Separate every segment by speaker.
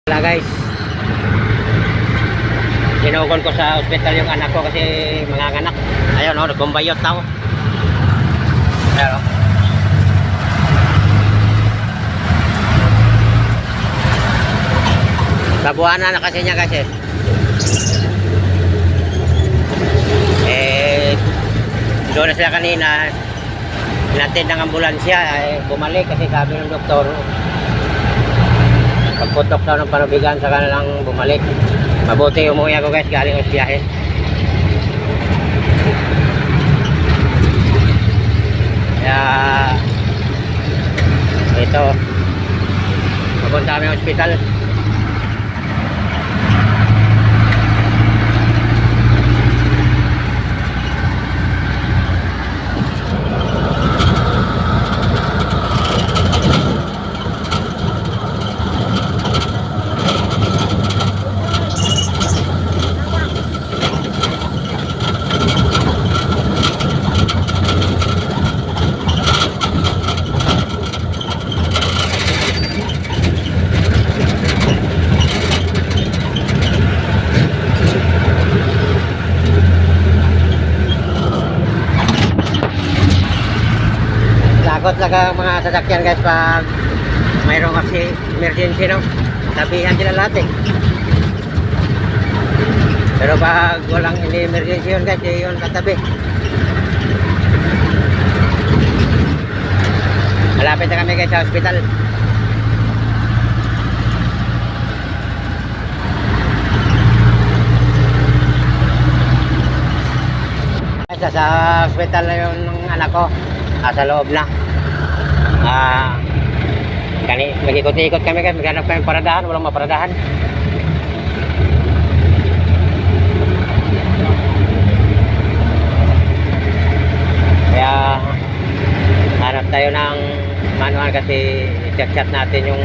Speaker 1: Wala guys, sinukol ko sa ospital yung anak ko kasi manganganak. Ayun o, nagkumbayot tao. Ayun o. Tabuanan na kasi niya kasi. Doon na sila kanina. Hinatid ng ambulansya. Bumalik kasi sabi ng doktor, pagputok daw ng panubigan sa kanilang bumalik. Mabuti umuwi ako guys, galing sa biyahe. Kaya ito, papunta kami sa ospital. Takot lang mga sasakyan guys pag mayroong kasi emergency, no? Tabihan sila lahat eh. Pero pag walang emergency yun guys, yun katabi. Malapit na kami guys sa hospital. Sa hospital na yun ng anak ko, nasa loob na. Nag-ikot-ikot kami guys, maghanap kami paradahan, walang maparadahan. Kaya hanap tayo ng manual kasi chat-chat natin yung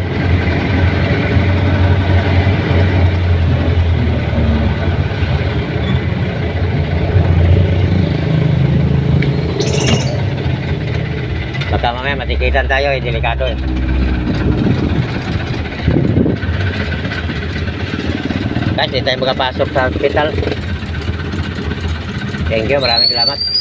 Speaker 1: baka mamaya matikitan tayo, delikado eh. Guys, hindi tayo makapasok sa hospital. Thank you, maraming salamat.